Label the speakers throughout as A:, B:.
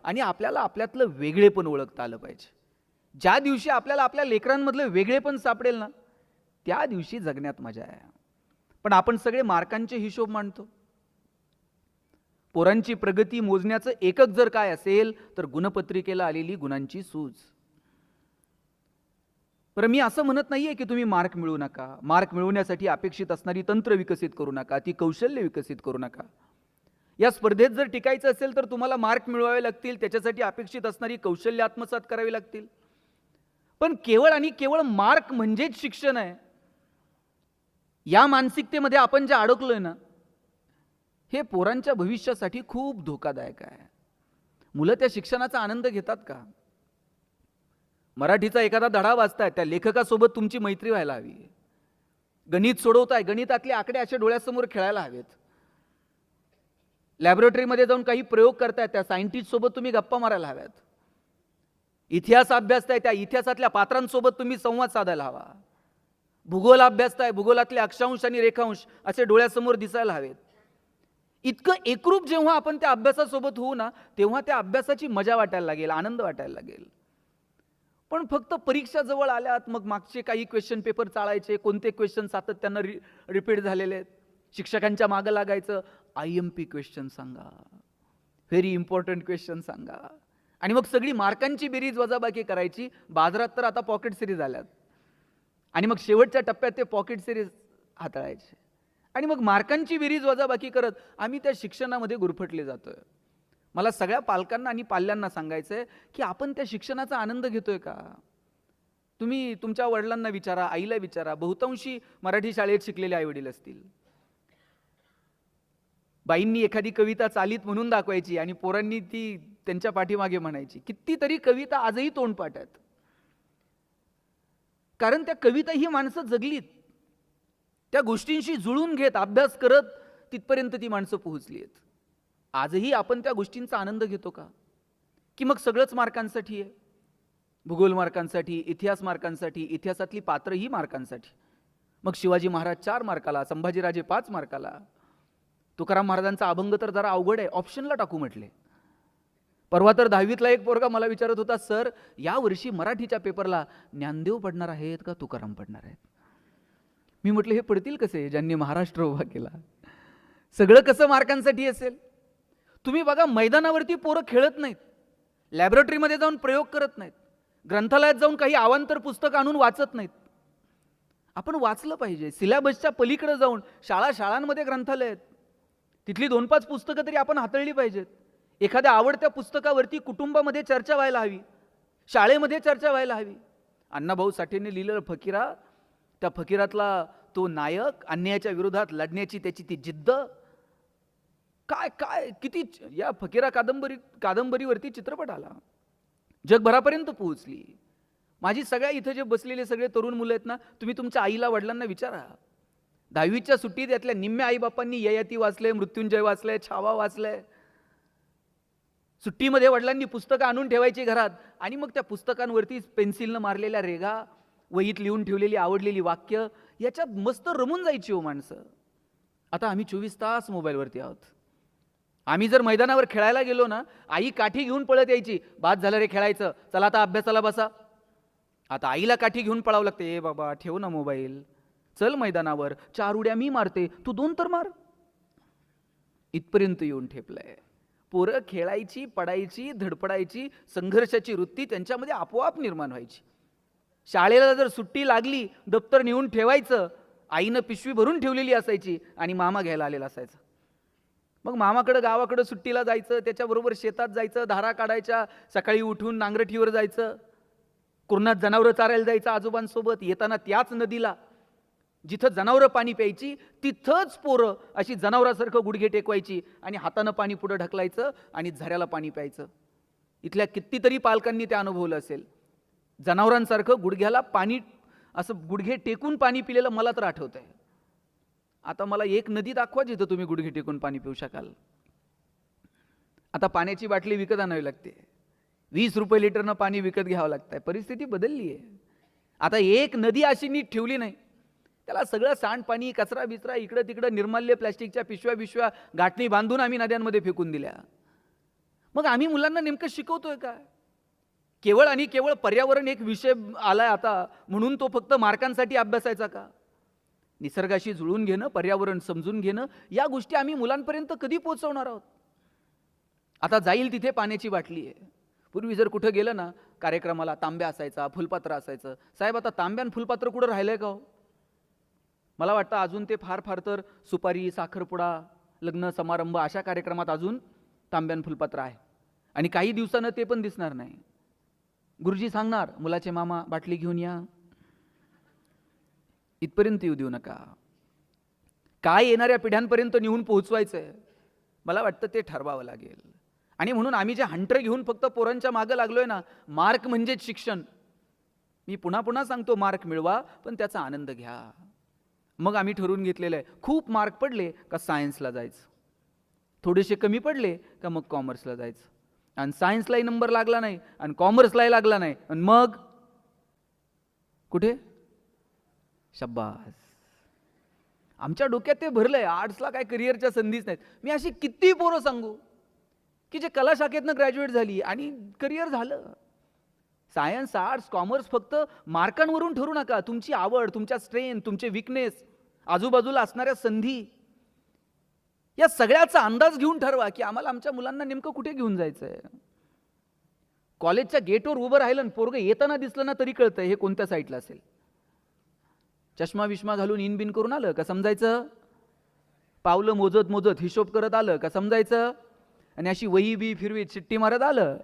A: आणि आपल्याला आपल्यातलं वेगळेपण ओळखता आलं पाहिजे. ज्या दिवशी आपल्याला आपल्या लेकरांमधलं वेगळेपण सापडेल ना, त्या दिवशी जगण्यात मजा आहे. पण आपण सगळे मार्कांचे हिशोब मांडतो. पोरांची प्रगती मोजण्याचं एकक जर काय असेल तर गुणपत्रिकेला आलेली गुणांची सूज. बरं, मी असं म्हणत नाहीये की तुम्ही मार्क मिळवू नका, मार्क मिळवण्यासाठी अपेक्षित असणारी तंत्र विकसित करू नका, ती कौशल्य विकसित करू नका. या स्पर्धेत जर टिकायचं असेल तर तुम्हाला मार्क मिळवावे लागतील, त्याच्यासाठी अपेक्षित असणारी कौशल्य आत्मसात करावी लागतील. पण केवळ आणि केवळ मार्क म्हणजेच शिक्षण आहे, या मानसिकतेमध्ये आपण जे अडकलोय ना, हे पोरांच्या भविष्यासाठी खूप धोकादायक आहे. मुलं त्या शिक्षणाचा आनंद घेतात का? मराठीचा एखादा धडा वाचताय, त्या लेखकासोबत तुमची मैत्री व्हायला हवी. गणित सोडवताय, गणितातले आकडे असे डोळ्यासमोर खेळायला हवेत. लॅबोरेटरीमध्ये जाऊन काही प्रयोग करताय, त्या सायंटिस्ट सोबत तुम्ही गप्पा मारायला हव्यात. इतिहास अभ्यासताय, त्या इतिहासातल्या पात्रांसोबत तुम्ही संवाद साधायला हवा. भूगोल अभ्यासताय, भूगोलातले अक्षांश आणि रेखांश असे डोळ्यासमोर दिसायला हवेत. इतकं एकरूप जेव्हा आपण त्या अभ्यासासोबत होऊ ना, तेव्हा त्या अभ्यासाची मजा वाटायला लागेल, आनंद वाटायला लागेल. पण फक्त परीक्षा जवळ आल्यात मग मागचे काही क्वेश्चन पेपर चाळायचे, कोणते क्वेश्चन सातत्यानं रिपीट झालेले आहेत, शिक्षकांच्या मागं लागायचं, IMP क्वेश्चन सांगा, व्हेरी इम्पॉर्टंट क्वेश्चन सांगा, आणि मग सगळी मार्कांची बेरीज वजाबाकी करायची. बाजारात तर आता पॉकेट सिरीज आल्यात, आणि मग शेवटच्या टप्प्यात ते पॉकेट सिरीज हाताळायचे, आणि मग मार्कांची बेरीज वजाबाकी करत आम्ही त्या शिक्षणामध्ये गुरफटले जातोय. मला सगळ्या पालकांना आणि पाल्यांना सांगायचं आहे की आपण त्या शिक्षणाचा आनंद घेतोय का? तुम्ही तुमच्या वडिलांना विचारा, आईला विचारा, बहुतांशी मराठी शाळेत शिकलेले आई वडील असतील. बाईंनी एखादी कविता चालीत म्हणून दाखवायची आणि पोरांनी ती त्यांच्या पाठीमागे म्हणायची. कितीतरी कविता आजही तोंडपाठ आहेत, कारण त्या कविता ही माणसं जगलीत, त्या गोष्टींशी जुळून घेत अभ्यास करत तिथपर्यंत ती माणसं पोहोचली आहेत. आजही आपण त्या गोष्टींचा आनंद घेतो का? की मग सगळंच मार्कांसाठी आहे? भूगोल मार्कांसाठी, इतिहास मार्कांसाठी, इतिहासातली पात्रही मार्कांसाठी. मग शिवाजी महाराज 4 मार्काला, संभाजीराजे 5 मार्काला. तुकाराम महाराजांचा अभंग तर जरा अवघड आहे, ऑप्शनला टाकू म्हटले. परवा तर 10वीतला एक पोरगा मला विचारत होता, सर या वर्षी मराठीच्या पेपरला ज्ञानदेव पडणार आहेत का तुकाराम पडणार आहेत? मी म्हटलं हे पडतील कसे ज्यांनी महाराष्ट्र उभा केला? सगळं कसं मार्कांसाठी असेल? तुम्ही बघा, मैदानावरती पोरं खेळत नाहीत, लॅबोरेटरीमध्ये जाऊन प्रयोग करत नाहीत, ग्रंथालयात जाऊन काही अवांतर पुस्तक आणून वाचत नाहीत. आपण वाचलं पाहिजे. सिलेबसच्या पलीकडे जाऊन शाळांमध्ये ग्रंथालय आहेत, तिथली 2-5 पुस्तकं तरी आपण हाताळली पाहिजेत. एखाद्या आवडत्या पुस्तकावरती कुटुंबामध्ये चर्चा व्हायला हवी, शाळेमध्ये चर्चा व्हायला हवी. अण्णाभाऊ साठेंनी लिहिलेलं फकीरा, त्या फकीरातला तो नायक, अन्यायाच्या विरोधात लढण्याची त्याची ती जिद्द, काय काय किती, या फकीरा कादंबरीवरती चित्रपट आला, जगभरापर्यंत पोहोचली. माझी सगळ्या इथं जे बसलेले सगळे तरुण मुलं आहेत ना, तुम्ही तुमच्या आईला वडिलांना विचारा, 10वीच्या सुट्टीत यातल्या निम्म्या आईबापांनी ययाती वाचलंय, मृत्युंजय वाचलंय, छावा वाचलंय. सुट्टीमध्ये वडिलांनी पुस्तकं आणून ठेवायची घरात, आणि मग त्या पुस्तकांवरती पेन्सिलनं मारलेल्या रेघा, वहीत लिहून ठेवलेली आवडलेली वाक्य, याच्यात मस्त रमून जायची हो माणसं. आता आम्ही 24 तास मोबाईलवरती आहोत. आम्ही जर मैदानावर खेळायला गेलो ना, आई काठी घेऊन पळत यायची, बाद झालं रे खेळायचं, चला आता अभ्यासाला बसा. आता आईला काठी घेऊन पळावं लागते, ए बाबा ठेव ना मोबाईल, चल मैदानावर, 4 उड्या मी मारते, तू 2 तर मार. इथपर्यंत येऊन ठेपलंय. पोरं खेळायची, पडायची, धडपडायची, संघर्षाची वृत्ती त्यांच्यामध्ये आपोआप निर्माण व्हायची. शाळेला जर सुट्टी लागली, दप्तर नेऊन ठेवायचं, आईनं पिशवी भरून ठेवलेली असायची आणि मामा घ्यायला आलेला असायचा. मग मामाकडं गावाकडं सुट्टीला जायचं, त्याच्याबरोबर शेतात जायचं, धारा काढायच्या, सकाळी उठून नांगरठीवर जायचं, कुरणात जनावरं चारायला जायचं आजोबांसोबत. येताना त्याच नदीला जिथं जनावरं पाणी प्यायची, तिथंच पोरं अशी जनावरासारखं गुडघे टेकवायची आणि हातानं पाणी पुढं ढकलायचं आणि झऱ्याला पाणी प्यायचं. इथल्या कितीतरी पालकांनी ते अनुभवलं असेल. जनावरांसारखं गुडघ्याला पाणी, असं गुडघे टेकून पाणी पिलेलं मला तर आठवतंय. आता मला एक नदी दाखवा जिथं तुम्ही गुडघे टेकून पाणी पिऊ शकाल. आता पाण्याची बाटली विकत आणावी लागते, 20 रुपये लिटरनं पाणी विकत घ्यावं लागतंय. परिस्थिती बदलली आहे. आता एक नदी अशी नीट ठेवली नाही, त्याला सगळं सांडपाणी, कचरा बिचरा, इकडं तिकडं निर्माल्य, प्लॅस्टिकच्या पिशव्या गाठणी बांधून आम्ही नद्यांमध्ये फेकून दिल्या. मग आम्ही मुलांना नेमकं शिकवतोय काय? केवळ आणि केवळ पर्यावरण एक विषय आलाय आता म्हणून तो फक्त मार्कांसाठी अभ्यासायचा का? निसर्गाशी जुळून घेणं, पर्यावरण समजून घेणं, या गोष्टी आम्ही मुलांपर्यंत कधी पोहोचवणार आहोत? आता जाईल तिथे पाण्याची बाटली आहे. पूर्वी जर कुठं गेलं ना कार्यक्रमाला, तांब्या असायचा, फुलपात्र असायचं. साहेब आता तांब्या आणि फुलपात्र कुठं राहिलंय का हो? मला वाटतं अजून ते फार फार तर सुपारी, साखरपुडा, लग्न समारंभ अशा कार्यक्रमात अजून तांब्या आणि फुलपात्र आहे. आणि काही दिवसानं ते पण दिसणार नाही. गुरुजी सांगणार, मुलाचे मामा बाटली घेऊन या. इथपर्यंत येऊ देऊ नका. काय येणाऱ्या पिढ्यांपर्यंत नेऊन पोहोचवायचंय मला वाटतं ते ठरवावं लागेल. आणि म्हणून आम्ही जे हंटर घेऊन फक्त पोरांच्या मागं लागलोय ना, मार्क म्हणजेच शिक्षण. मी पुन्हा पुन्हा सांगतो, मार्क मिळवा पण त्याचा आनंद घ्या. मग आम्ही ठरवून घेतलेलं आहे, खूप मार्क पडले का सायन्सला जायचं, थोडेसे कमी पडले का मग कॉमर्सला जायचं. आणि सायन्सलाही नंबर लागला नाही आणि कॉमर्सलाही लागला नाही आणि मग कुठे? शब्बास. आमच्या डोक्यात ते भरलंय, आर्ट्सला काय करिअरच्या संधीच नाहीत. मी अशी किती पोरं सांगू की जे कला शाखेतनं ग्रॅज्युएट झाली आणि करिअर झालं. सायन्स, आर्ट्स, कॉमर्स फक्त मार्कांवरून ठरू नका. तुमची आवड, तुमच्या स्ट्रेंथ, तुमचे विकनेस, आजूबाजूला असणाऱ्या संधी, या सगळ्याचा अंदाज घेऊन ठरवा की आम्हाला आमच्या मुलांना नेमकं कुठे घेऊन जायचंय. कॉलेजच्या गेटवर उभं राहिलं आणि पोरगं येताना दिसलं ना तरी कळतंय हे कोणत्या साईडला असेल. चष्मा विष्मा घालून इन बिन करून आलं का समजायचं, पावलं मोजत मोजत हिशोब करत आलं का समजायचं, आणि अशी वही बी फिरवीत शिट्टी मारत आलं,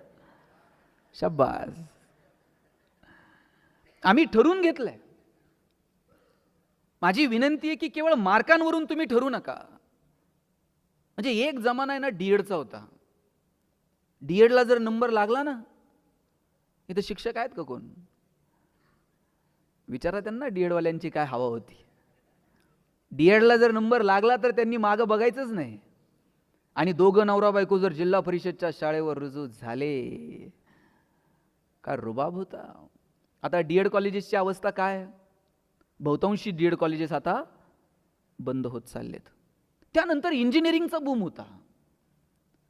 A: शब्बास. आम्ही ठरवून घेतलंय. माझी विनंती आहे की केवळ मार्कांवरून तुम्ही ठरू नका. म्हणजे एक जमाना आहे ना डीएडचा होता. डीएडला जर नंबर लागला ना, इथं शिक्षक आहेत का कोण? विचारा त्यांना डीएडवाल्यांची काय हवा होती. डीएडला जर नंबर लागला तर त्यांनी मागं बघायचंच नाही. आणि दोघं नवरा बायको जर जिल्हा परिषदच्या शाळेवर रुजू झाले का रुबाब होता. आता डीएड कॉलेजेसची अवस्था काय? बहुतांशी डीएड कॉलेजेस आता बंद होत चाललेत. त्यानंतर इंजिनिअरिंगचा बूम होता.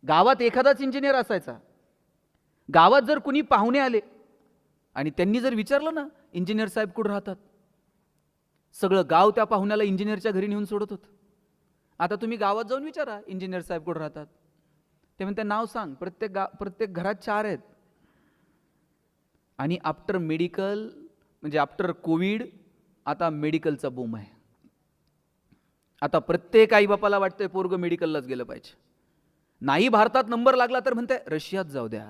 A: गावात एखादाच इंजिनियर असायचा. गावात जर कुणी पाहुणे आले आणि त्यांनी जर विचारलं ना इंजिनियर साहेब कुठं राहतात, सगळं गाव त्या पाहुण्याला इंजिनियरच्या घरी नेऊन सोडत होतं. आता तुम्ही गावात जाऊन विचारा इंजिनियर साहेब कुठं राहतात, ते म्हणते नाव सांग. प्रत्येक घरात 4 आहेत. आणि आफ्टर मेडिकल म्हणजे आफ्टर कोविड आता मेडिकलचा बूम आहे. आता प्रत्येक आई बापाला वाटतंय पोरगं मेडिकललाच गेलं पाहिजे. नाही भारतात नंबर लागला तर म्हणते रशियात जाऊ द्या,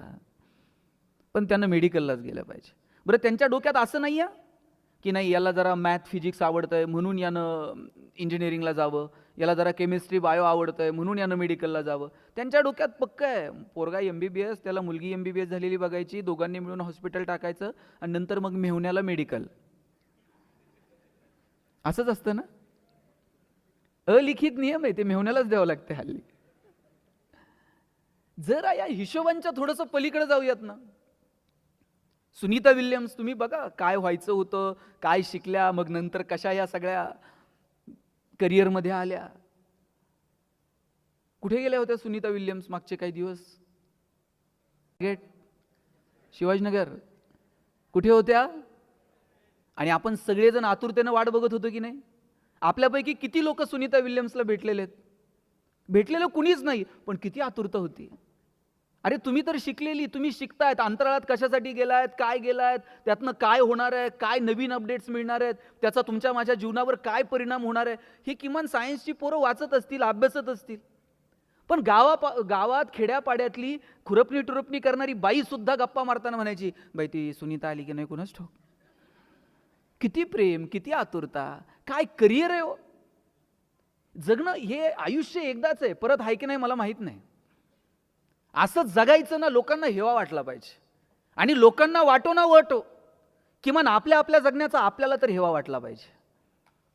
A: पण त्यानं मेडिकललाच गेलं पाहिजे. बरं, त्यांच्या डोक्यात असं नाही आहे की नाही याला जरा मॅथ फिजिक्स आवडतंय म्हणून यानं इंजिनिअरिंगला जावं, याला जरा केमिस्ट्री बायो आवडतंय म्हणून यानं मेडिकलला जावं. त्यांच्या डोक्यात पक्क आहे पोरगा MBBS, त्याला मुलगी MBBS झालेली बघायची, दोघांनी मिळून हॉस्पिटल टाकायचं आणि नंतर मग मेहुण्याला मेडिकल. असंच असतं ना. अलिखित नियम आहे, ते मेहुण्यालाच द्यावं लागते हल्ली. जरा या हिशोबांच्या थोडंसं पलीकडे जाऊयात ना. सुनीता विल्यम्स तुम्ही बघा काय व्हायचं होतं, काय शिकल्या, मग नंतर कशा या सगळ्या करिअरमध्ये आल्या. कुठे गेल्या होत्या सुनीता विल्यम्स मागचे काही दिवस? गेट शिवाजीनगर कुठे होत्या? आणि आपण सगळेजण आतुरतेनं वाट बघत होतो की नाही? आपल्यापैकी किती लोक सुनीता विल्यम्सला भेटलेले आहेत? भेटलेलं कुणीच नाही, पण किती आतुरता होती. अरे तुम्ही तर शिकलेली, तुम्ही शिकतायत, अंतराळात कशासाठी गेलायत, काय गेलायत, त्यातनं काय होणार आहे, काय नवीन अपडेट्स मिळणार आहेत, त्याचा तुमच्या माझ्या जीवनावर काय परिणाम होणार आहे, हे किमान सायन्सची पोरं वाचत असतील, अभ्यासत असतील. पण गावात खेड्यापाड्यातली खुरपणी टुरपणी करणारी बाई सुद्धा गप्पा मारताना म्हणायची, बाई ती सुनीता आली की नाही कोणाच ठाऊक. किती प्रेम, किती आतुरता, काय करिअर आहे हो. जगणं हे आयुष्य एकदाच आहे, परत आहे की नाही मला माहित नाही. असं जगायचं ना, लोकांना हेवा वाटला पाहिजे. आणि लोकांना वाटो ना वाटो, किमान आपल्या जगण्याचा आपल्याला तर हेवा वाटला पाहिजे.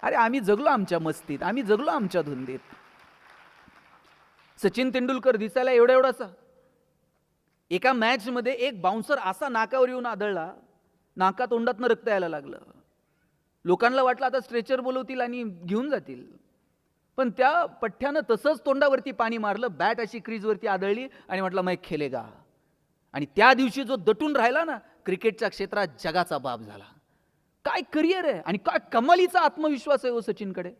A: अरे आम्ही जगलो आमच्या मस्तीत, आम्ही जगलो आमच्या धुंदीत. सचिन तेंडुलकर दिसायला एवढासा, एका मॅच मध्ये एक बाउन्सर असा नाकावर येऊन आदळला, नाका तोंडातनं रक्त यायला लागलं. लोकांना वाटलं आता स्ट्रेचर बोलवतील आणि घेऊन जातील. पण त्या पठ्ठ्यानं तसंच तोंडावरती पाणी मारलं, बॅट अशी क्रीजवरती आदळली आणि म्हटलं मैं खेलेगा. आणि त्या दिवशी जो दटून राहिला ना, क्रिकेटच्या क्षेत्रात जगाचा बाप झाला. काय करिअर आहे आणि काय कमालीचा आत्मविश्वास आहे हो सचिनकडे.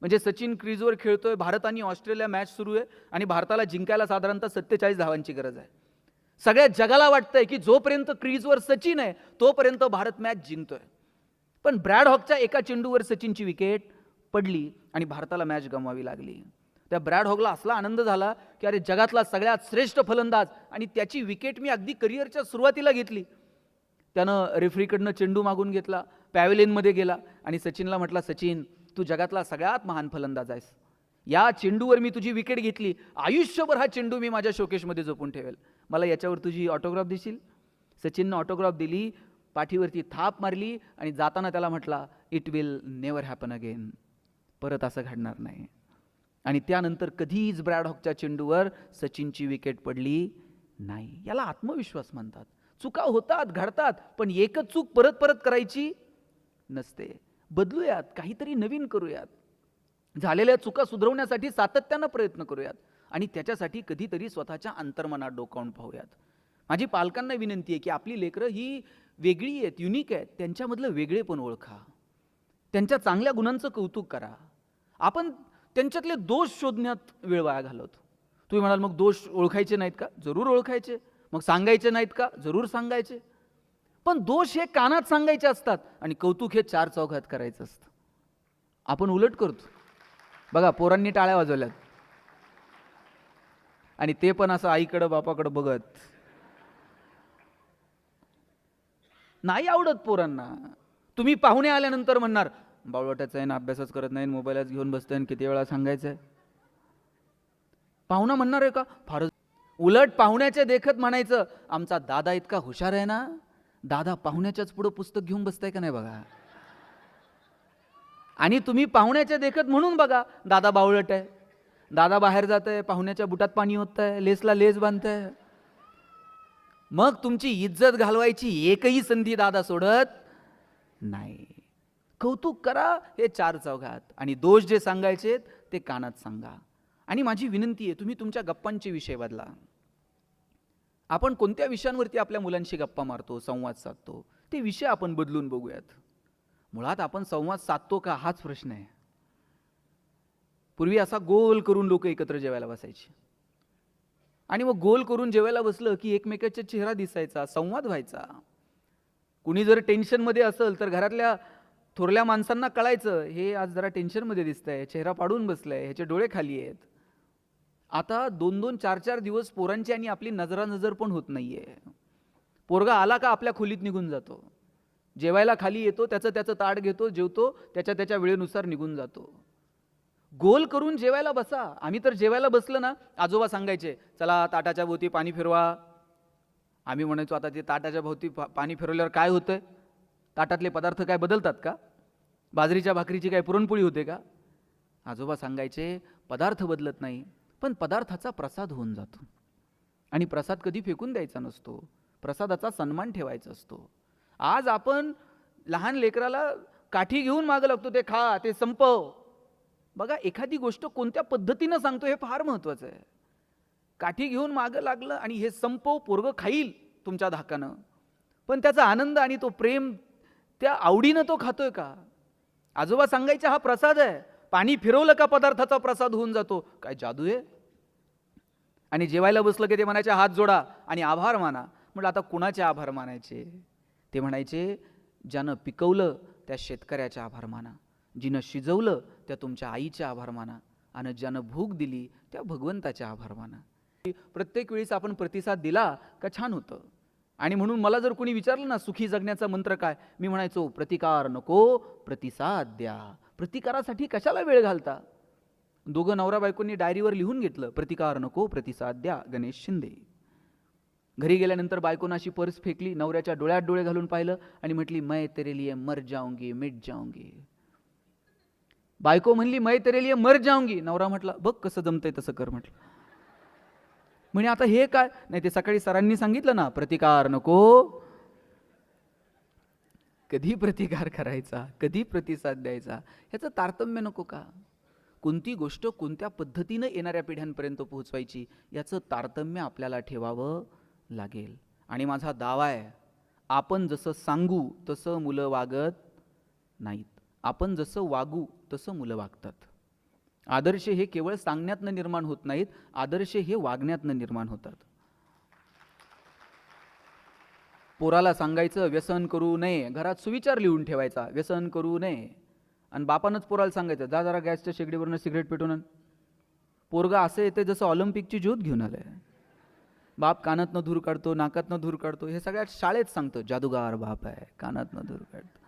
A: म्हणजे सचिन क्रीजवर खेळतोय, भारत आणि ऑस्ट्रेलिया मॅच सुरू आहे आणि भारताला जिंकायला साधारणतः 47 धावांची गरज आहे. सगळ्या जगाला वाटतंय की जोपर्यंत क्रीजवर सचिन आहे तोपर्यंत भारत मॅच जिंकतोय. पण ब्रॅड हॉकच्या एका चेंडूवर सचिनची विकेट पडली आणि भारताला मॅच गमवावी लागली. त्या ब्रॅड हॉकला असला आनंद झाला की अरे जगातला सगळ्यात श्रेष्ठ फलंदाज आणि त्याची विकेट मी अगदी करिअरच्या सुरुवातीला घेतली. त्यानं रेफरीकडनं चेंडू मागून घेतला, पॅव्हेलियनमध्ये गेला आणि सचिनला म्हटला, सचिन तू जगातला सगळ्यात महान फलंदाज आहेस. या चेंडूवर मी तुझी विकेट घेतली, आयुष्यभर हा चेंडू मी माझ्या शोकेशमध्ये जपून ठेवेल. मला याच्यावर तुझी ऑटोग्राफ देशील? सचिननं ऑटोग्राफ दिली, पाठीवरती थाप मारली आणि जाताना त्याला म्हटला, it will never happen again. परत असं घडणार नाही. आणि त्यानंतर कधीच ब्रॅड हॉकच्या चेंडूवर सचिनची विकेट पडली नाही. याला आत्मविश्वास म्हणतात. चुका होतात, घडतात, पण एकच चूक परत परत करायची नसते. बदलूयात, काहीतरी नवीन करूयात, झालेल्या चुका सुधारवण्यासाठी सातत्यानं प्रयत्न करूयात आणि त्याच्यासाठी कधीतरी स्वतःच्या अंतर्मनात डोकावून पाहूयात. माझी पालकांना विनंती आहे की आपली लेकरं ही वेगळी आहेत, युनिक आहेत, त्यांच्यामधलं वेगळेपण ओळखा, त्यांच्या चांगल्या गुणांचं कौतुक करा. आपण त्यांच्यातले दोष शोधण्यात वेळ वाया घालवतो. तुम्ही म्हणाल मग दोष ओळखायचे नाहीत का? जरूर ओळखायचे. मग सांगायचे नाहीत का? जरूर सांगायचे. पण दोष हे कानात सांगायचे असतात आणि कौतुक हे चार चौघात करायचं असतं. आपण उलट करतो. बघा, पोरांनी टाळ्या वाजवल्यात आणि ते पण असं आईकडं बापाकडं बघत. नाही आवडत पोरांना. तुम्ही पाहुणे आल्यानंतर म्हणणार, बावळटाचं आहे ना, अभ्यासच करत नाही, मोबाईलच घेऊन बसतोय, किती वेळा सांगायचंय. पाहुणा म्हणणार आहे का? फारच. उलट पाहुण्याचे देखत म्हणायचं, आमचा दादा इतका हुशार आहे ना. दादा पाहुण्याच्याच पुढं पुस्तक घेऊन बसताय का नाही बघा. आणि तुम्ही पाहुण्याच्या देखत म्हणून बघा, दादा बावळट आहे, दादा बाहेर जात आहे, पाहुण्याच्या बुटात पाणी होत आहे, लेसला लेस बांधताय. मग तुमची इज्जत घालवायची एकही संधी दादा सोडत नाही. कौतुक करा हे चार चौघात आणि दोष जे सांगायचे ते कानात सांगा. आणि माझी विनंती आहे, तुम्ही तुमच्या गप्पांचे विषय बदला. आपण कोणत्या विषयांवरती आपल्या मुलांशी गप्पा मारतो, संवाद साधतो, ते विषय आपण बदलून बघूयात. मुळात आपण संवाद साधतो का हाच प्रश्न आहे. पूर्वी असा गोल करून लोक एकत्र जेवायला बसायचे आणि मग गोल करून जेवायला बसलं की एकमेकाचा चेहरा दिसायचा, संवाद व्हायचा. कुणी जर टेन्शनमध्ये असेल तर घरातल्या थोरल्या माणसांना कळायचं, हे आज जरा टेन्शनमध्ये दिसतंय, चेहरा पाडून बसलाय, ह्याचे डोळे खाली आहेत. आता 2-2, 4-4 दिवस पोरांची आणि आपली नजरानजर पण होत नाहीये. पोरगा आला का आपल्या खोलीत निघून जातो, जेवायला खाली येतो, त्याचं ताट घेतो, जेवतो, त्याच्या वेळेनुसार निघून जातो. गोल करून जेवायला बसा. आम्ही तर जेवायला बसलं ना, आजोबा सांगायचे, चला ताटाच्या भोवती पाणी फिरवा. आम्ही म्हणायचो, आता ते ताटाच्या भोवती पाणी फिरवल्यावर काय होतंय? ताटातले पदार्थ काय बदलतात का? बाजरीच्या भाकरीची काय पुरणपोळी होते का? आजोबा सांगायचे, पदार्थ बदलत नाही, पण पदार्थाचा प्रसाद होऊन जातो. आणि प्रसाद कधी फेकून द्यायचा नसतो, प्रसादाचा सन्मान ठेवायचा असतो. आज आपण लहान लेकराला काठी घेऊन मागं लागतो, ते खा, ते संपव. बघा, एखादी गोष्ट कोणत्या पद्धतीनं सांगतो हे फार महत्वाचं आहे. काठी घेऊन मागं लागलं आणि हे संपव, पोरगं खाईल तुमच्या धाकानं, पण त्याचा आनंद आणि तो प्रेम, त्या आवडीनं तो खातोय का? आजोबा सांगायचे, हा प्रसाद आहे, पाणी फिरवलं का पदार्थाचा प्रसाद होऊन जातो. काय जादू आहे? आणि जेवायला बसलं की ते म्हणायचे, हात जोडा आणि आभार माना. म्हटलं आता कुणाचे आभार मानायचे? ते म्हणायचे, ज्यानं पिकवलं त्या शेतकऱ्याचे आभार माना, जिनं शिजवलं त्या तुमच्या आईचे आभार माना, आणि ज्यानं भूक दिली त्या भगवंताचे आभार माना. प्रत्येक वेळेस आपण प्रतिसाद दिला का छान होतं. आणि म्हणून मला जर कोणी विचारलं ना, सुखी जगण्याचा मंत्र काय, मी म्हणायचो, प्रतिकार नको, प्रतिसाद द्या. प्रतिकारासाठी कशाला वेळ घालता? दोघं नवरा बायकोंनी डायरीवर लिहून घेतलं, प्रतिकार नको, प्रतिसाद द्या, गणेश शिंदे. घरी गेल्यानंतर बायकोनं अशी पर्स फेकली, नवऱ्याच्या डोळ्यात डोळे घालून पाहिलं आणि म्हटली, मैं तेरे लिए मर जाऊंगी, मिट जाऊंगी. बायको म्हणली, मैं तेरे लिए मर जाऊंगी. नवरा म्हटला, बघ कसं जमतंय तसं कर. म्हटलं, म्हणे आता हे काय? नाही, ते सकाळी सरांनी सांगितलं ना, प्रतिकार नको. कधी प्रतिकार करायचा, कधी प्रतिसाद द्यायचा, ह्याचं तारतम्य नको का? कोणती गोष्ट कोणत्या पद्धतीनं येणाऱ्या पिढ्यांपर्यंत पोहोचवायची याचं तारतम्य आपल्याला ठेवावं लागेल. आणि माझा दावा आहे, आपण जसं सांगू तसं मुलं वागत नाहीत, आपण जसं वागू तसं मुलं वागतात. आदर्श हे केवळ सांगण्यातनं निर्माण होत नाहीत, आदर्श हे वागण्यातनं निर्माण होतात. पोराला सांगायचं व्यसन करू नये, घरात सुविचार लिहून ठेवायचा व्यसन करू नये, आणि बापानंच पोराला सांगायचं जा जरा गॅसच्या शेगडीवरनं सिगरेट पेटून आण. पोरगा असं येते जसं ऑलिम्पिकची ज्योत घेऊन आलंय. बाप कानातनं धूर काढतो, नाकातनं धूर काढतो, हे सगळ्यात शाळेत सांगतं जादूगार बाप आहे, कानातनं धूर काढतो.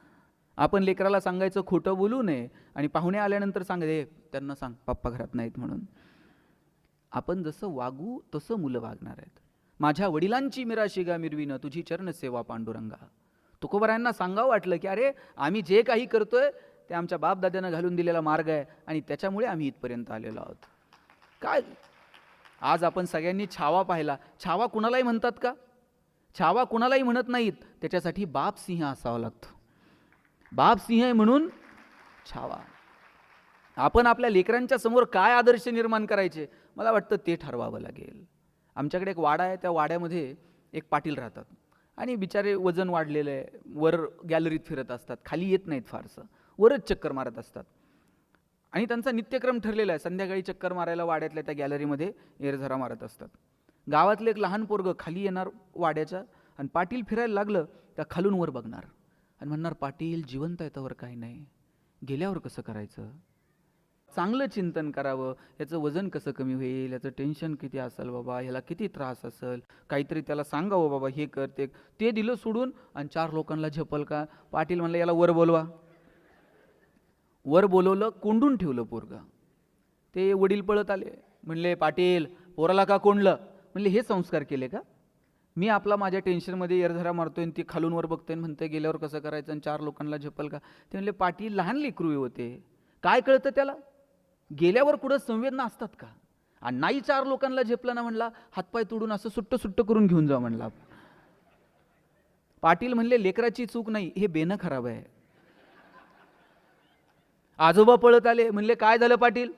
A: आपण लेकराला सांगायचं खोटं बोलू नये, आणि पाहुणे आल्यानंतर सांगायचं त्यांना सांग पप्पा घरात नाहीत म्हणून. आपण जसं वागू तसं मुलं वागणार आहेत. माझ्या वडिलांची मिराशिगा मिरवीनं तुझी चरणसेवा पांडुरंगा. तुकोबारायांना सांगावं वाटलं की अरे आम्ही जे काही करतोय ते आमच्या बापदाद्यानं घालून दिलेला मार्ग आहे, आणि त्याच्यामुळे आम्ही इथपर्यंत आलेलो आहोत. काय आज आपण सगळ्यांनी छावा पाहिला. छावा कुणालाही म्हणतात का? छावा कुणालाही म्हणत नाहीत. त्याच्यासाठी बाप सिंह असावा लागतो. बाप सिंह आहे म्हणून छावा. आपण आपल्या लेकरांच्या समोर काय आदर्श निर्माण करायचे मला वाटतं ते ठरवावं लागेल. आमच्याकडे एक वाडा आहे, त्या वाड्यामध्ये एक पाटील राहतात, आणि बिचारे वजन वाढलेलं आहे, वर गॅलरीत फिरत असतात, खाली येत नाहीत फारसं, वरच चक्कर मारत असतात. आणि त्यांचा नित्यक्रम ठरलेला आहे, संध्याकाळी चक्कर मारायला वाड्यातल्या त्या गॅलरीमध्ये एरझरा मारत असतात. गावातलं एक लहान पोरगं खाली येणार वाड्याच्या, आणि पाटील फिरायला लागलं त्या खालून वर बघणार आणि म्हणणार पाटील जिवंत आहे त्यावर काही नाही, गेल्यावर कसं करायचं. चांगलं चिंतन करावं, याचं वजन कसं कमी होईल, याचं टेन्शन किती असेल बाबा, ह्याला किती त्रास असेल, काहीतरी त्याला सांगावं बाबा हे कर ते दिलं सोडून आणि 4 लोकांना झेपल का. पाटील म्हणलं याला वर बोलवा. वर बोलवलं, कोंडून ठेवलं पोरगा. ते वडील पळत आले, म्हणले पाटील पोराला का कोंडलं. म्हणले हे संस्कार केले का. मी आपला माझ्या टेन्शनमध्ये एरझरा मारतोय आणि ती खालून वर बघतोय आणि म्हणतोय गेल्यावर कसं करायचं आणि 4 लोकांना झेपल का. ते म्हणले पाटील लहान लेकरू होते, काय कळतं त्याला, गेल्यावर कुठं संवेदना असतात का. आणि नाही 4 लोकांना झेपलं ना म्हणला, हातपाय तोडून असं सुट्ट सुट्ट करून घेऊन जा म्हणला. पाटील म्हणले लेकराची चूक नाही, हे बेनं खराब आहे. आजोबा पळत आले, म्हणले काय झालं पाटील,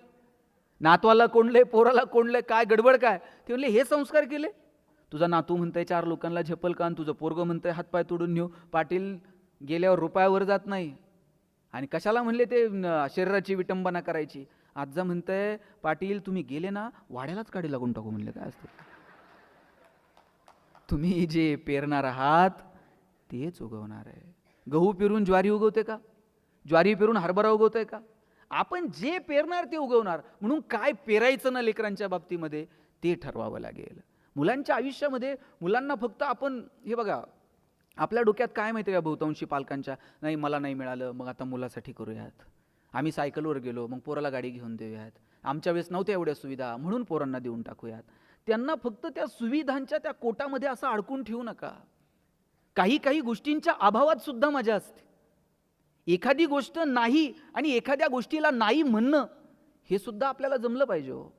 A: नातवाला कोंडले, पोराला कोंडले, काय गडबड काय. ते म्हणले हे संस्कार केले. तुझा नातू म्हणतंय 4 लोकांना झेपल का, आणि तुझं पोरगं म्हणतंय हातपाय तोडून नेऊ. पाटील गेल्यावर रुपयावर जात नाही, आणि कशाला म्हणले ते शरीराची विटंबना करायची. आजा म्हणतंय पाटील तुम्ही गेले ना वाड्यालाच काढी लागून टाकू. म्हणले काय असतं, तुम्ही जे पेरणार आहात तेच उगवणार आहे. गहू पेरून ज्वारी उगवते का, ज्वारी पेरून हरभरा उगवतोय का. आपण जे पेरणार ते उगवणार. म्हणून काय पेरायचं ना लेकरांच्या बाबतीमध्ये ते ठरवावं लागेल. मुलांच्या आयुष्यामध्ये मुलांना फक्त आपण हे बघा, आपल्या डोक्यात काय माहिती आहे का बहुतांशी पालकांच्या, नाही मला नाही मिळालं मग आता मुलासाठी करूयात, आम्ही सायकलवर गेलो मग पोराला गाडी घेऊन देऊयात, आमच्या वेळेस नव्हत्या एवढ्या सुविधा म्हणून पोरांना देऊन टाकूयात. त्यांना फक्त त्या सुविधांच्या त्या कोटामध्ये असं अडकून ठेवू नका. काही काही गोष्टींच्या अभावात सुद्धा मजा असते. एखादी गोष्ट नाही आणि एखाद्या गोष्टीला नाही म्हणणं हे सुद्धा आपल्याला जमलं पाहिजे. हो,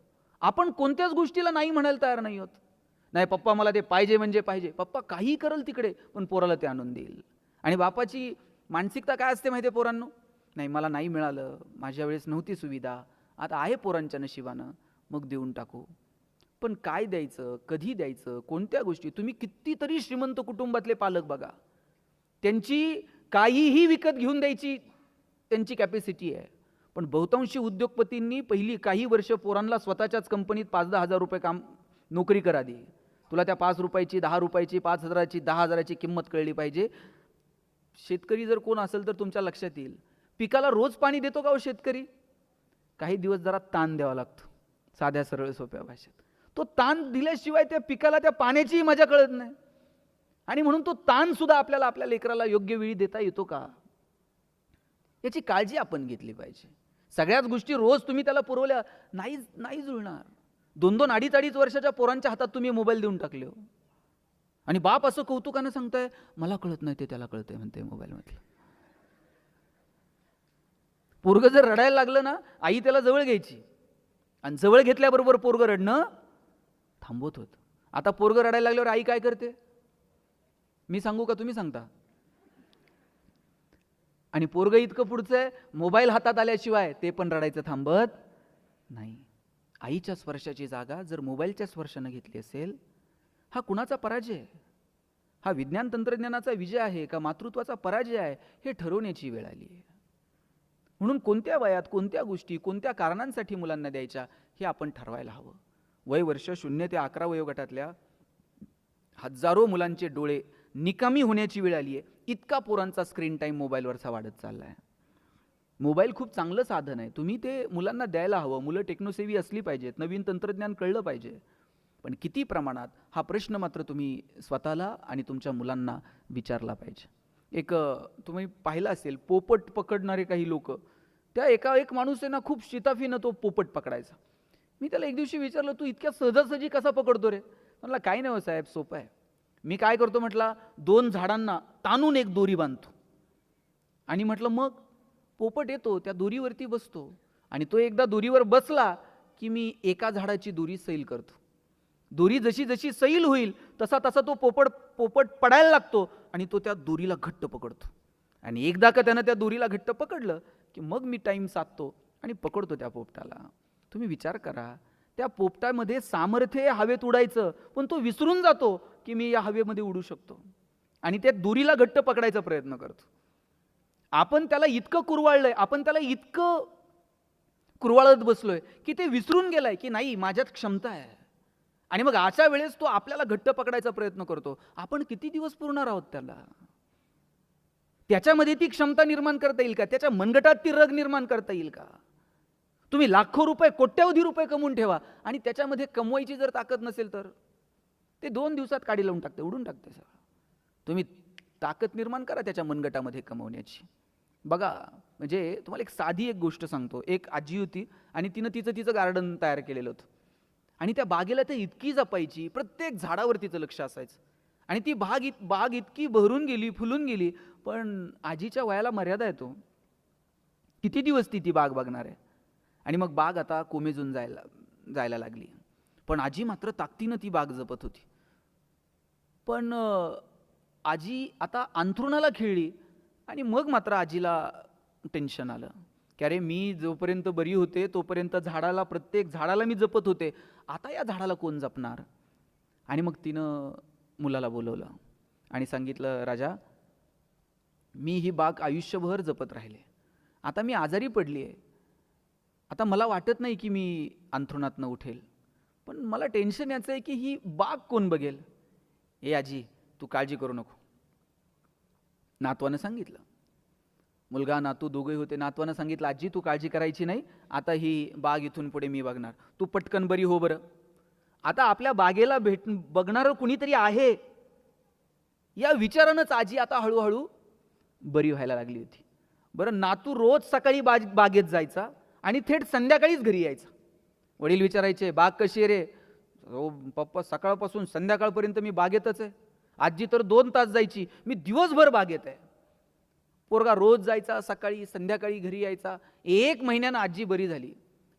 A: आपण कोणत्याच गोष्टीला नाही म्हणायला तयार नाही होत. नाही पप्पा मला ते पाहिजे म्हणजे पाहिजे, पप्पा काही करल तिकडे पण पोराला ते आणून देईल. आणि बापाची मानसिकता काय असते माहिती आहे पोरांनो, नाही मला नाही मिळालं, माझ्या वेळेस नव्हती सुविधा, आता आहे पोरांच्या नशिबानं मग देऊन टाकू. पण काय द्यायचं, कधी द्यायचं, कोणत्या गोष्टी. तुम्ही कितीतरी श्रीमंत कुटुंबातले पालक बघा, त्यांची काहीही विकत घेऊन द्यायची त्यांची कॅपॅसिटी आहे. पण बहुतांशी उद्योगपतींनी पहिली काही वर्ष पोरांना स्वतःच्याच कंपनीत 5-10 हजार रुपये काम नोकरी करा दे. तुला त्या 5 रुपयाची 10 रुपयाची 5,000ची 10,000ची किंमत कळली पाहिजे. शेतकरी जर कोण असेल तर तुमच्या लक्षात येईल, पिकाला रोज पाणी देतो का हो शेतकरी. काही दिवस जरा ताण द्यावा लागतो, साध्या सरळ सोप्या भाषेत. तो ताण दिल्याशिवाय त्या पिकाला त्या पाण्याचीही मजा कळत नाही. आणि म्हणून तो ताण सुद्धा आपल्याला आपल्या लेकराला योग्य वेळी देता येतो का, याची काळजी आपण घेतली पाहिजे. सगळ्याच गोष्टी रोज तुम्ही त्याला पुरवल्या नाही जुळणार. 2-2, 2.5 वर्षाच्या पोरांच्या हातात तुम्ही मोबाईल देऊन टाकले हो. आणि बाप असं कौतुकानं सांगताय मला कळत नाही ते त्याला कळतंय म्हणते मोबाईल मधलं. पोरगं जर रडायला लागलं ना, आई त्याला जवळ घ्यायची आणि जवळ घेतल्याबरोबर पोरगं रडणं थांबवत होत. आता पोरगं रडायला लागल्यावर आई काय करते, मी सांगू का तुम्ही सांगता. आणि पोरगं इतकं पुढचं आहे, मोबाईल हातात आल्याशिवाय ते पण रडायचं थांबत नाही. आईच्या स्पर्शाची जागा जर मोबाईलच्या स्पर्शानं घेतली असेल, हा कुणाचा पराजय आहे? हा विज्ञान तंत्रज्ञानाचा विजय आहे का मातृत्वाचा पराजय आहे, हे ठरवण्याची वेळ आली आहे. म्हणून कोणत्या वयात कोणत्या गोष्टी कोणत्या कारणांसाठी मुलांना द्यायच्या हे आपण ठरवायला हवं. वय वर्ष 0 ते 11 वयोगटातल्या हजारो मुलांचे डोळे निकामी होण्याची वेळ आली आहे. इतका पोरांचा स्क्रीन टाईम मोबाईलवरचा वाढत चालला आहे. मोबाईल खूप चांगलं साधन आहे, तुम्ही ते मुलांना द्यायला हवं. मुलं टेक्नोसेवी असली पाहिजेत, नवीन तंत्रज्ञान कळलं पाहिजे, पण किती प्रमाणात हा प्रश्न मात्र तुम्ही स्वतःला आणि तुमच्या मुलांना विचारला पाहिजे. एक तुम्ही पाहिलं असेल, पोपट पकडणारे काही लोक, त्या एक माणूस आहे ना, खूप शिताफीनं तो पोपट पकडायचा. मी त्याला एक दिवशी विचारलं, तू इतक्या सहजासहजी कसा पकडतो रे? म्हटलं काही नाही हो साहेब, सोपं आहे. मी काय करतो म्हटलं, 2 झाडांना ताणून एक दोरी बांधतो आणि म्हटलं मग पोपट येतो, त्या दोरीवरती बसतो आणि तो एकदा दोरीवर बसला की मी एका झाडाची दोरी सैल करतो. दोरी जशी जशी सैल होईल तसा तसा तो पोपट पडायला लागतो आणि तो त्या दोरीला घट्ट पकडतो. आणि एकदा का त्यानं त्या दोरीला घट्ट पकडलं की मग मी टाईम साधतो आणि पकडतो त्या पोपटाला. तुम्ही विचार करा, त्या पोपटामध्ये सामर्थ्य हवेत उडायचं, पण तो विसरून जातो की मी या हवेमध्ये उडू शकतो आणि त्या दोरीला घट्ट पकडायचा प्रयत्न करतो. आपण त्याला इतकं कुरवाळलंय, आपण त्याला इतकं कुरवाळत बसलोय की ते विसरून गेलाय की नाही, माझ्यात क्षमता आहे. आणि मग अशा वेळेस तो आपल्याला घट्ट पकडायचा प्रयत्न करतो. आपण किती दिवस पुरणार आहोत त्याला? त्याच्यामध्ये ती क्षमता निर्माण करता येईल का? त्याच्या मनगटात ती रग निर्माण करता येईल का? तुम्ही लाखो रुपये, कोट्यवधी रुपये कमवून ठेवा आणि त्याच्यामध्ये कमवायची जर ताकद नसेल तर ते 2 दिवसात काडी लावून टाकते, उडून टाकते सगळं. तुम्ही ताकद निर्माण करा त्याच्या मनगटामध्ये कमवण्याची. बघा, म्हणजे तुम्हाला एक साधी गोष्ट सांगतो. एक आजी होती आणि तिनं तिचं गार्डन तयार केलेलं होतं आणि त्या बागेला ते इतकी जपायची, प्रत्येक झाडावर तिचं लक्ष असायचं आणि ती बाग इतकी बहरून गेली, फुलून गेली. पण आजीच्या वयाला मर्यादा येतो, किती दिवस ती बाग बघणार आहे? आणि मग बाग आता कोमेजून जायला लागली. पण आजी मात्र ताकदीनं ती बाग जपत होती. पण आजी आता अंथरुणाला खिळली आणि मग मात्र आजीला टेन्शन आलं की अरे, मी जोपर्यंत बरी होते तोपर्यंत प्रत्येक झाडाला मी जपत होते, आता या झाडाला कोण जपणार? आणि मग तिनं मुलाला बोलवलं आणि सांगितलं, राजा, मी ही बाग आयुष्यभर जपत राहिले, आता मी आजारी पडली आहे, आता मला वाटत नाही की मी अंथरुणातनं उठेल, पण मला टेन्शन याचं आहे की ही बाग कोण बघेल? ए आजी, तू काळजी करू नको. नातवानं सांगितलं, मुलगा नातू दोघे होते. नातवानं सांगितलं, आजी तू काळजी करायची नाही, आता ही बाग इथून पुढे मी बघणार, तू पटकन बरी हो बरं. आता आपल्या बागेला बघणारं कुणीतरी आहे या विचारानंच आजी आता हळूहळू बरी व्हायला लागली होती. बरं, नातू रोज सकाळी बागेत जायचा आणि थेट संध्याकाळीच घरी यायचा. वडील विचारायचे, बाग कशी आहे रे? हो पप्पा, सकाळपासून संध्याकाळपर्यंत मी बागेतच आहे. आजी तर 2 तास जायची, मी दिवसभर बागेत आहे. पोरगा रोज जायचा, सकाळी संध्याकाळी घरी यायचा. 1 महिन्यानं आजी बरी झाली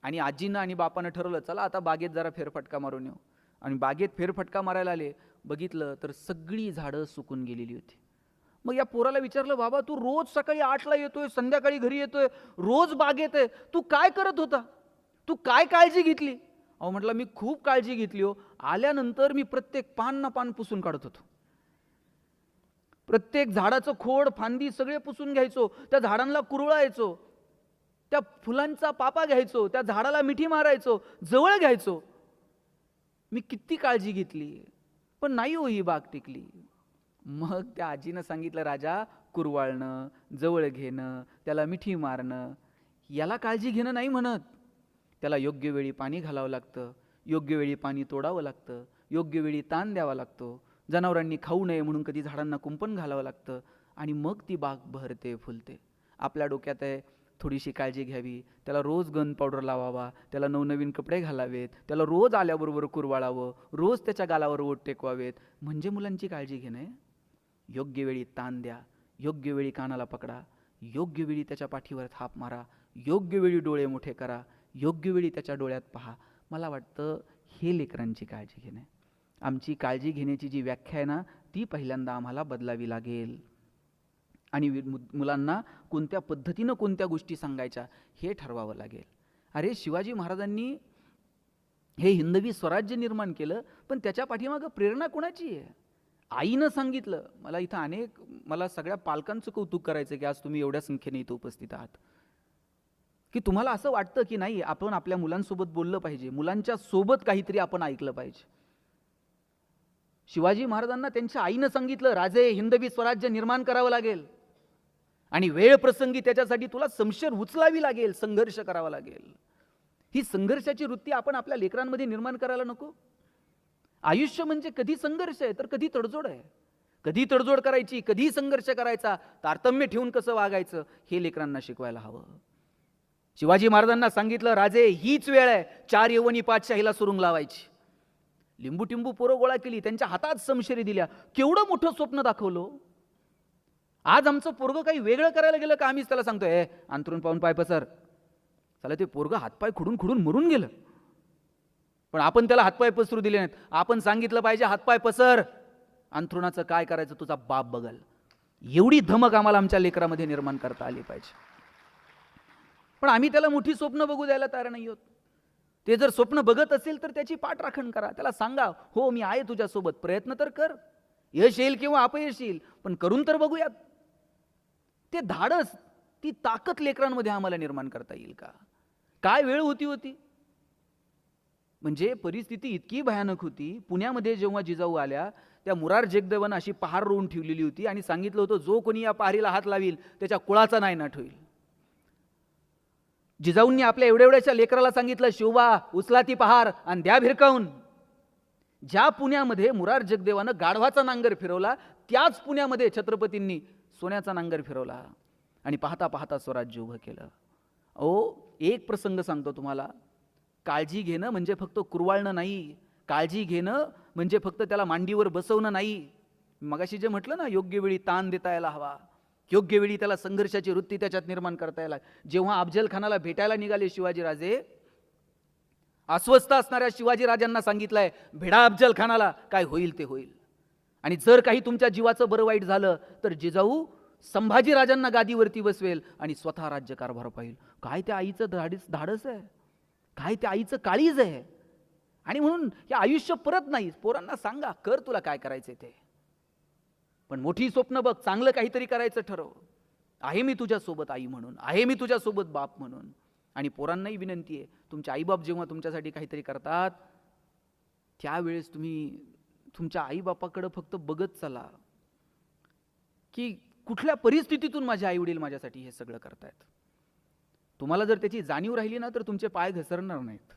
A: आणि आजीनं आणि बापानं ठरवलं, चला आता बागेत जरा फेरफटका मारून येऊ. आणि बागेत फेरफटका मारायला आले, बघितलं तर सगळी झाडं सुकून गेलेली होती. मग या पोराला विचारलं, बाबा तू रोज सकाळी 8ला येतोय, संध्याकाळी घरी येतोय, रोज बागेत आहे, तू काय करत होता? तू काय काळजी घेतली? अहो म्हटलं, मी खूप काळजी घेतली हो. आल्यानंतर मी प्रत्येक पान ना पान पुसून काढत होतो, प्रत्येक झाडाचं खोड फांदी सगळे पुसून घ्यायचो, त्या झाडांना कुरळायचो, त्या फुलांचा पापा घ्यायचो, त्या झाडाला मिठी मारायचो, जवळ घ्यायचो. मी किती काळजी घेतली, पण नाही हो ही बाग टिकली. मग त्या आजीनं सांगितलं, राजा, कुरवाळणं, जवळ घेणं, त्याला मिठी मारणं, याला काळजी घेणं नाही म्हणत. त्याला योग्य वेळी पाणी घालावं लागतं, योग्य वेळी पाणी तोडावं लागतं, योग्य वेळी ताण द्यावा लागतो, जनावरांनी खाऊ नये म्हणून कधी झाडांना कुंपण घालावं लागतं आणि मग ती बाग बहरते, फुलते. आपल्या डोक्यात आहे थोडीशी काळजी घ्यावी, त्याला रोज गन पावडर लावावा, त्याला नवनवीन कपडे घालावेत, त्याला रोज आल्याबरोबर कुरवाळावं, रोज त्याच्या गालावर ओठ टेकवावेत, म्हणजे मुलांची काळजी घेणे. योग्य वेळी ताण द्या, योग्य वेळी कानाला पकडा, योग्य वेळी त्याच्या पाठीवर थाप मारा, योग्य वेळी डोळे मोठे करा, योग्य वेळी त्याच्या डोळ्यात पहा. मला वाटतं हे लेकरांची काळजी घेणे. आमची काळजी घेण्याची जी व्याख्या आहे ना, ती पहिल्यांदा आम्हाला बदलावी लागेल आणि मुलांना कोणत्या पद्धतीनं कोणत्या गोष्टी सांगायच्या हे ठरवावं लागेल. अरे शिवाजी महाराजांनी हे हिंदवी स्वराज्य निर्माण केलं, पण त्याच्या पाठीमागं प्रेरणा कोणाची आहे? आईनं सांगितलं. मला सगळ्या पालकांचं कौतुक करायचं की आज तुम्ही एवढ्या संख्येने इथं उपस्थित आहात, की तुम्हाला असं वाटतं की नाही आपण आपल्या मुलांसोबत बोललं पाहिजे, मुलांच्या सोबत काहीतरी आपण ऐकलं पाहिजे. शिवाजी महाराजांना त्यांच्या आईनं सांगितलं, राजे हिंदवी स्वराज्य निर्माण करावं लागेल आणि वेळ प्रसंगी त्याच्यासाठी तुला शमशेर उचलावी लागेल, संघर्ष करावा लागेल. ही संघर्षाची वृत्ती आपण आपल्या लेकरांमध्ये निर्माण करायला नको. आयुष्य म्हणजे कधी संघर्ष आहे तर कधी तडजोड आहे. कधी तडजोड करायची, कधी संघर्ष करायचा, तारतम्य ठेवून कसं वागायचं हे लेकरांना शिकवायला हवं. शिवाजी महाराजांना सांगितलं, राजे हीच वेळ आहे 4 यवनी पातशाहीला सुरुंग लावायची. लिंबू टिंबू पोरं गोळा केली, त्यांच्या हातात समशेरी दिल्या. केवढं मोठं स्वप्न दाखवलं. आज आमचं पोरगं काही वेगळं करायला गेलं का आम्हीच त्याला सांगतोय अंथरून पाहून पाय पसर. चला ते पोरगं हातपाय खुडून खुडून मरून गेलं, पण आपण त्याला हातपाय पसरू दिले नाहीत. आपण सांगितलं पाहिजे हातपाय पसर, अंथरुणाचं काय करायचं तुझा बाप बघल. एवढी धमक आम्हाला आमच्या लेकरामध्ये निर्माण करता आली पाहिजे. पण आम्ही त्याला मोठी स्वप्न बघू द्यायला तयार नाही आहोत. ते जर स्वप्न बघत असेल तर त्याची पाठराखण करा. त्याला सांगा, हो मी आहे तुझ्यासोबत, प्रयत्न तर कर. यश येईल किंवा अपयश येईल, पण करून तर बघूयात. ते धाडस, ती ताकद लेकरांमध्ये आम्हाला निर्माण करता येईल का? काय वेळ होती. म्हणजे परिस्थिती इतकी भयानक होती. पुण्यामध्ये जेव्हा जिजाऊ आल्या, त्या मुरार जगदेवानं अशी पहार रोवून ठेवलेली होती आणि सांगितलं होतं, जो कोणी या पहारीला हात लावील त्याच्या कुळाचा नायनाट होईल. जिजाऊंनी आपल्या एवढ्याशा लेकराला सांगितलं, शिवबा उचला ती पहार आणि द्या भिरकावून. ज्या पुण्यामध्ये मुरार जगदेवानं गाढवाचा नांगर फिरवला, त्याच पुण्यामध्ये छत्रपतींनी सोन्याचा नांगर फिरवला आणि पाहता पाहता स्वराज्य उभं केलं. एक प्रसंग सांगतो तुम्हाला. काळजी घेणं म्हणजे फक्त कुरवाळणं नाही. काळजी घेणं म्हणजे फक्त त्याला मांडीवर बसवणं नाही. मगाशी जे म्हटलं ना, योग्य वेळी ताण देता यायला हवा, योग्य वेळी त्याला संघर्षाची वृत्ती त्याच्यात निर्माण करता यायला. जेव्हा अफजल खानाला भेटायला निघाले शिवाजीराजे, अस्वस्थ असणाऱ्या शिवाजीराजांना सांगितलंय, भेडा अफजल खानाला, काय होईल ते होईल. आणि जर काही तुमच्या जीवाचं बरं वाईट झालं तर जिजाऊ संभाजीराजांना गादीवरती बसवेल आणि स्वतः राज्यकारभार पाहिल. काय त्या आईचं धाडस आहे, काय त्या आईचं काळीज आहे. आणि म्हणून हे आयुष्य परत नाही. पोरांना सांगा, कर तुला काय करायचंय ते, पण मोठी स्वप्न बघ, चांगलं काहीतरी करायचं ठरव. आहे मी तुझ्यासोबत आई म्हणून, आहे मी तुझ्यासोबत बाप म्हणून. आणि पोरांनाही विनंती आहे, तुमचे आईबाप जेव्हा तुमच्यासाठी काहीतरी करतात त्यावेळेस तुम्ही तुमच्या आईबापाकडे फक्त बघत चला की कुठल्या परिस्थितीतून माझे आईवडील माझ्यासाठी हे सगळं करतायत. तुम्हाला जर त्याची जाणीव राहिली ना तर तुमचे पाय घसरणार नाहीत.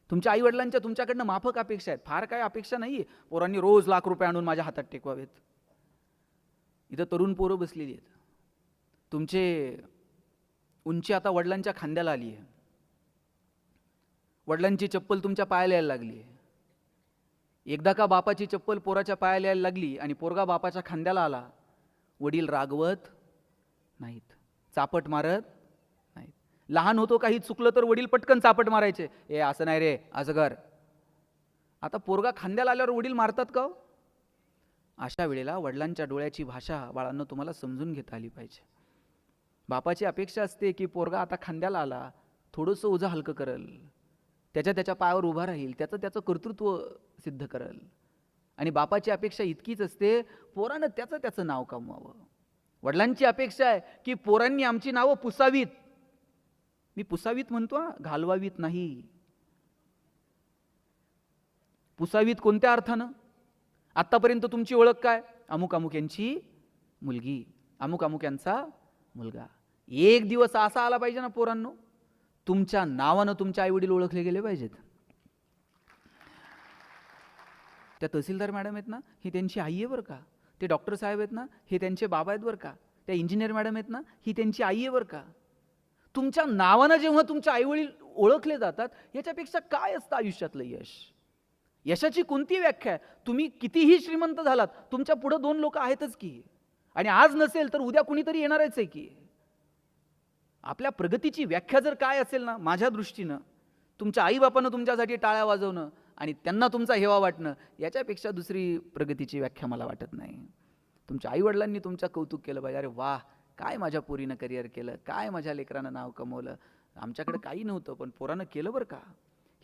A: तुमच्या आईवडिलांच्या तुमच्याकडनं माफक अपेक्षा आहेत, फार काय अपेक्षा नाहीये. पोरांनी रोज लाख रुपये आणून माझ्या हातात टेकवावेत. इथं तरुण पोरं बसलेली आहेत. तुमचे उंची आता वडिलांच्या खांद्याला आली आहे. वडिलांची चप्पल तुमच्या पायाला यायला लागली आहे. एकदा का बापाची चप्पल पोराच्या पायाला यायला लागली आणि पोरगा बापाच्या खांद्याला आला, वडील रागवत नाहीत, चापट मारत नाहीत. लहान होतो काही चुकलं तर वडील पटकन चापट मारायचे, असं नाही रे, असं कर. आता पोरगा खांद्याला आल्यावर वडील मारतात का? अशा वेळेला वडिलांच्या डोळ्याची भाषा बाळांनो तुम्हाला समजून घेता आली पाहिजे. बापाची अपेक्षा असते की पोरगा आता खांद्याला आला, थोडंसं ओझं हलकं करल, त्याच्या पायावर उभा राहील, त्याचं कर्तृत्व सिद्ध करल. आणि बापाची अपेक्षा इतकीच असते, पोरानं त्याचं नाव कमवावं. वडिलांची अपेक्षा आहे की पोरांनी आमची नावं पुसावीत. मी पुसावीत म्हणतो, घालवावीत नाही. पुसावीत कोणत्या अर्थानं? आतापर्यंत तुमची ओळख काय? अमुक अमुक यांची मुलगी, अमुक अमुक यांचा मुलगा. एक दिवस असा आला पाहिजे ना पोरांनो, तुमच्या नावानं तुमचे आईवडील ओळखले गेले पाहिजेत. त्या तहसीलदार मॅडम आहेत ना, ही त्यांची आई आहे बरं का. ते डॉक्टर साहेब आहेत ना, हे त्यांचे बाबा आहेत बरं का. त्या इंजिनियर मॅडम आहेत ना, ही त्यांची आई आहे बरं का. तुमच्या नावानं जेव्हा तुमचे आईवडील ओळखले जातात, याच्यापेक्षा काय असतं आयुष्यातलं यश? यशाची कोणती व्याख्या आहे? तुम्ही कितीही श्रीमंत झालात, तुमच्या पुढे 2 लोक आहेतच की. आणि आज नसेल तर उद्या कुणीतरी येणारच आहे की. आपल्या प्रगतीची व्याख्या जर काय असेल ना, माझ्या दृष्टीनं तुमच्या आईबापानं तुमच्यासाठी टाळ्या वाजवणं आणि त्यांना तुमचा हेवा वाटणं, याच्यापेक्षा दुसरी प्रगतीची व्याख्या मला वाटत नाही. तुमच्या आईवडिलांनी तुमचं कौतुक केलं पाहिजे. अरे वाह, काय माझ्या पोरीनं करिअर केलं, काय माझ्या लेकरानं नाव कमवलं, आमच्याकडे काही नव्हतं पण पोरानं केलं बरं का.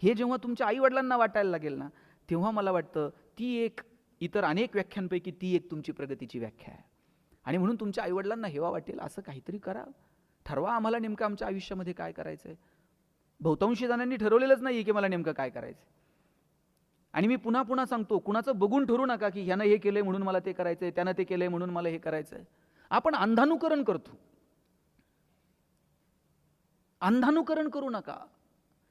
A: हे जेव्हा तुमच्या आईवडिलांना वाटायला लागेल ना, तेव्हा मला वाटतं ती एक इतर अनेक व्याख्यांपैकी ती एक तुमची प्रगतीची व्याख्या आहे. आणि म्हणून तुमच्या आईवडिलांना हेवा वाटेल असं काहीतरी करा. ठरवा आम्हाला नेमकं आमच्या आयुष्यामध्ये काय करायचं आहे. बहुतांशी जणांनी ठरवलेलंच नाही की मला नेमकं काय करायचं. आणि मी पुन्हा पुन्हा सांगतो, कुणाचं बघून ठरू नका की ह्यानं हे केलंय म्हणून मला ते करायचंय, त्यानं ते केलंय म्हणून मला हे करायचंय. आपण अंधानुकरण करतो. अंधानुकरण करू नका.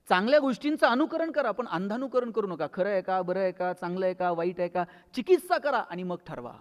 A: चांगल्या गोष्टींचं अनुकरण करा, पण अंधानुकरण करू नका. खरं आहे का, बरं आहे का, चांगलं आहे का, वाईट आहे का, चिकित्सा करा आणि मग ठरवा.